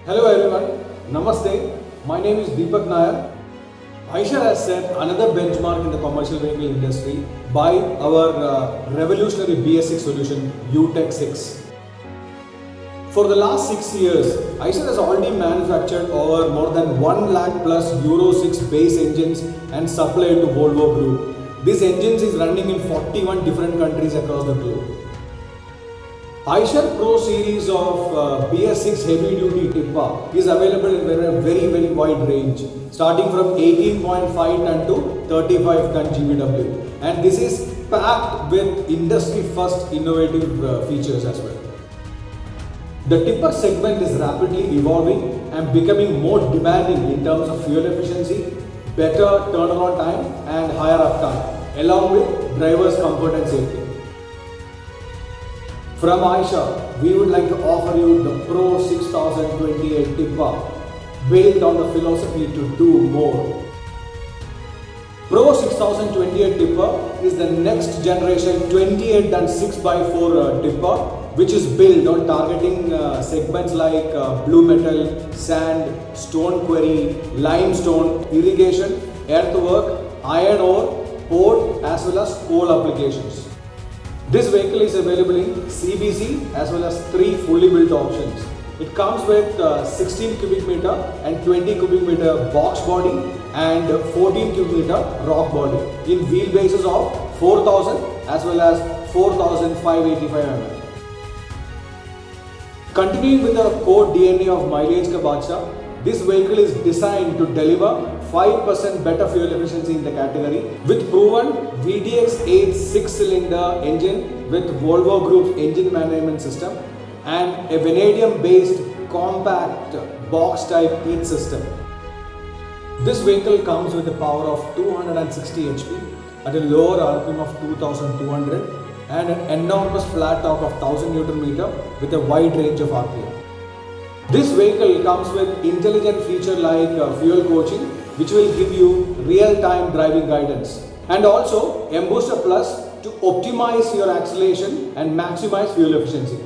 Hello everyone, Namaste. My name is Deepak Nair. Eicher has set another benchmark in the commercial vehicle industry by our revolutionary BS6 solution UTEC 6. For the last 6 years, Eicher has already manufactured over more than 1 lakh plus Euro 6 base engines and supplied to Volvo Group. These engines is running in 41 different countries across the globe. Eicher Pro series of BS6 heavy duty Tippa is available in a very wide range, starting from 18.5 ton to 35 ton GVW, and this is packed with industry first innovative features as well. The tipper segment is rapidly evolving and becoming more demanding in terms of fuel efficiency, better turnaround time and higher uptime, along with drivers' comfort and safety. From Eicher, we would like to offer you the Pro 6028 Tippa, built on the philosophy to do more. Pro 6028 Tippa is the next generation 28 ton 6x4 tipper, which is built on targeting segments like blue metal, sand, stone quarry, limestone, irrigation, earthwork, iron ore, port as well as coal applications. This vehicle is available in CBC as well as 3 fully built options. It comes with 16 cubic meter and 20 cubic meter box body and 14 cubic meter rock body in wheelbases of 4000 as well as 4585 mm. Continuing with the core DNA of Mileage Ka Badshah, this vehicle is designed to deliver 5% better fuel efficiency in the category with proven VDX8 6-cylinder engine with Volvo Group's engine management system and a vanadium based compact box type heat system. This vehicle comes with a power of 260 HP at a lower RPM of 2200 and an enormous flat torque of 1000 Nm with a wide range of RPM. This vehicle comes with intelligent feature like fuel coaching, which will give you real-time driving guidance, and also M-Booster Plus to optimize your acceleration and maximize fuel efficiency.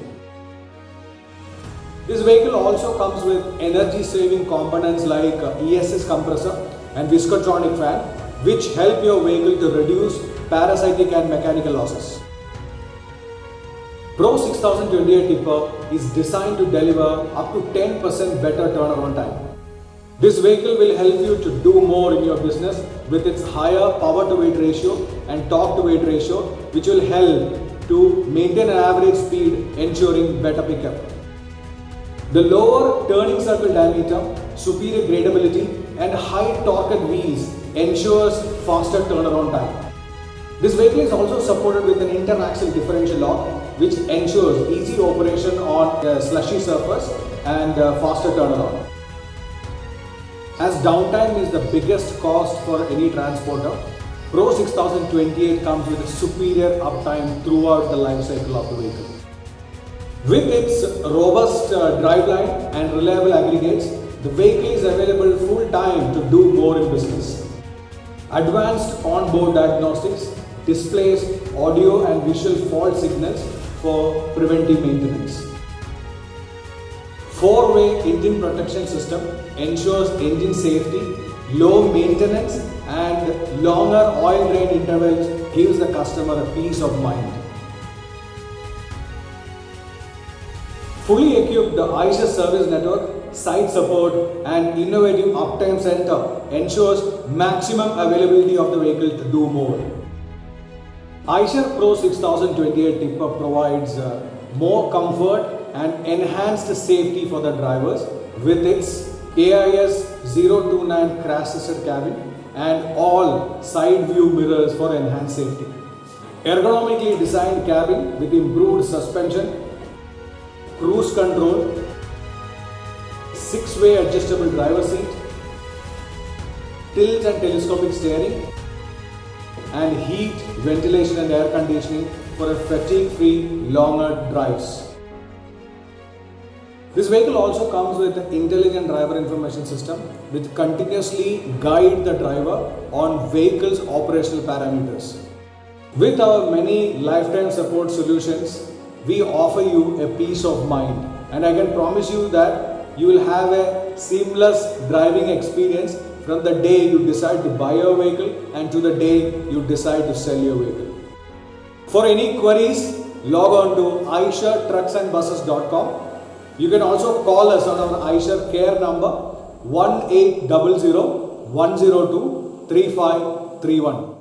This vehicle also comes with energy-saving components like ESS compressor and Viscotronic fan, which help your vehicle to reduce parasitic and mechanical losses. Pro 6028 Tipper is designed to deliver up to 10% better turnaround time. This vehicle will help you to do more in your business with its higher power to weight ratio and torque to weight ratio, which will help to maintain an average speed, ensuring better pickup. The lower turning circle diameter, superior gradability and high torqued wheels ensures faster turnaround time. This vehicle is also supported with an interaxle differential lock, which ensures easy operation on a slushy surface and faster turnaround. As downtime is the biggest cost for any transporter, Pro 6028 comes with a superior uptime throughout the life cycle of the vehicle. With its robust driveline and reliable aggregates, the vehicle is available full time to do more in business. Advanced on-board diagnostics displays audio and visual fault signals for preventive maintenance. 4-way engine protection system ensures engine safety, low maintenance and longer oil drain intervals gives the customer a peace of mind. Fully equipped, the Eicher service network, site support and innovative uptime center ensures maximum availability of the vehicle to do more. Eicher Pro 6028 Tipper provides more comfort and enhanced safety for the drivers with its AIS 029 crash assisted cabin and all side view mirrors for enhanced safety. Ergonomically designed cabin with improved suspension, cruise control, 6-way adjustable driver seat, tilt and telescopic steering, and heat, ventilation and air conditioning for a fatigue-free longer drives. This vehicle also comes with an intelligent driver information system which continuously guide the driver on vehicle's operational parameters. With our many lifetime support solutions, we offer you a peace of mind, and I can promise you that you will have a seamless driving experience from the day you decide to buy your vehicle and to the day you decide to sell your vehicle. For any queries, log on to aishatrucksandbuses.com. You can also call us on our Aisha care number 1800 102 3531.